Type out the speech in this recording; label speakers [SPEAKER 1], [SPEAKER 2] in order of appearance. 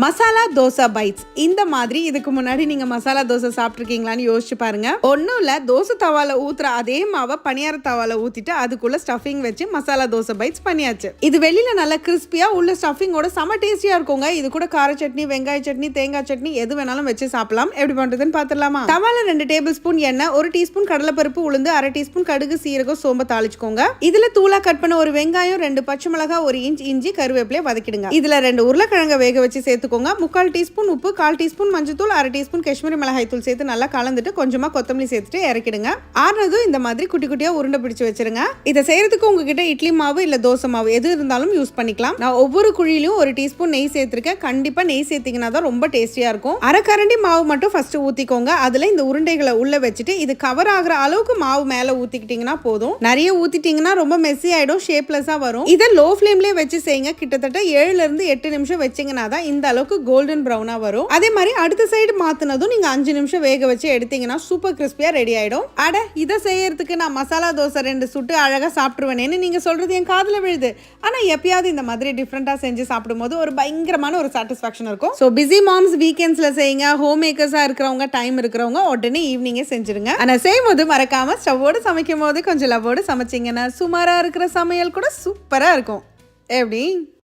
[SPEAKER 1] Masala dosa bytes. இந்த மாதிரி இதுக்கு முன்னாடி நீங்க மசாலா தோசை சாப்பிட்டுருக்கீங்களான்னு யோசிச்சு பாருங்க. ஒன்றும் இல்லை, தோசை தவால ஊத்துற அதே மாவை பனியார தவால ஊத்திட்டு அதுக்குள்ள ஸ்டஃபிங் வச்சு மசாலா தோசை பைட்ஸ் பண்ணியாச்சு. இது வெளியில நல்லா கிறிஸ்பியா, உள்ள ஸ்டஃபிங்கோட செம டேஸ்டியா இருக்குங்க. இது கூட கார சட்னி, வெங்காய சட்னி, தேங்காய் சட்னி எது வேணாலும் வச்சு சாப்பிடலாம். எப்படி பண்றதுன்னு பாத்துடலாமா? தவால 2 டேபிள் ஸ்பூன் எண்ணெய், 1 டீஸ்பூன் கடலைப்பருப்பு, உளுந்து, 1/2 டீஸ்பூன் கடுகு, சீரகம், சோம்பு தாளிச்சுக்கோங்க. இதுல தூளா கட் பண்ண ஒரு வெங்காயம், 2 பச்சை மிளகாய், 1 இன்ச் இஞ்சி, கருவேப்பிலையை வதக்கிடுங்க. இதுல 2 உருளைக்கிழங்க வேக வச்சு சேர்த்துக்கோங்க. 3/4 டீஸ்பூன் உப்பு, 1/4 டீஸ்பூன் மஞ்சத்தூள், 1/2 டீஸ்பூன் காஷ்மீரி மிளகாய் தூள் சேர்த்து நல்லா கலந்துட்டு கொஞ்சமா கொத்தமல்லி சேர்த்துட்டு இறக்கிடுங்க. ஆறுனதும் இந்த மாதிரி குட்டி குட்டியா உருண்டை பிடிச்சு வச்சிருங்க. இதை செய்யறதுக்கு உங்ககிட்ட இட்லி மாவு இல்ல தோசை மாவு எது இருந்தாலும் யூஸ் பண்ணிக்கலாம். நான் ஒவ்வொரு குழியிலும் 1 டீஸ்பூன் நெய் சேர்த்திருக்கேன். கண்டிப்பா நெய் சேர்த்தீங்கன்னா தான் ரொம்ப டேஸ்டியா இருக்கும். 1/2 கரண்டி மாவு மட்டும் ஃபர்ஸ்ட் ஊத்திக்கோங்க. அதுல இந்த உருண்டைகளை உள்ள வச்சுட்டு இது கவர் ஆகுற அளவுக்கு மாவு மேல ஊத்திக்கிட்டீங்கன்னா போதும். நிறைய ஊத்திட்டீங்கன்னா ரொம்ப மெஸ்ஸி ஆயிடும், ஷேப்லெஸ்ஸா வரும். இதை லோ ஃபிளேம்லயே வச்சு செய்யுங்க. கிட்டத்தட்ட 7 இருந்து 8 நிமிஷம் வச்சீங்கன்னா தான் இந்த அளவுக்கு கோல்டன் ப்ரௌனா வரும். அதே மாதிரி அடுத்த சைடு மாத்தினதும் நீங்க 5 நிமிஷம் வேக வச்சு எடுத்தீங்கன்னா சூப்பர் கிறிஸ்பியா ரெடி ஆயிடும். அட, இதை செய்யறதுக்கு நான் மசாலா தோசை 2 சுட்டு அழகா சாப்பிட்டுருவேனேன்னு நீங்க சொல்றது என் காதுல விழுது. ஆனா எப்பயாவது இந்த மாதிரி டிஃப்ரெண்டா செஞ்சு சாப்பிடும் போது ஒரு பயங்கரமான ஒரு சாட்டிஸ்பாக்சன் இருக்கும். ஸோ பிஸி மாம்ஸ் வீக்கெண்ட்ஸ்ல செய்யுங்க. ஹோம் மேக்கர்ஸா இருக்கிறவங்க, டைம் இருக்கிறவங்க உடனே ஈவினிங்கே செஞ்சிருங்க. ஆனா செய்யும் போது மறக்காம ஸ்டவ்வோடு சமைக்கும் போது கொஞ்சம் லவ்வோடு சமைச்சிங்கன்னா சுமாரா இருக்கிற சமையல் கூட சூப்பரா இருக்கும். எப்படி?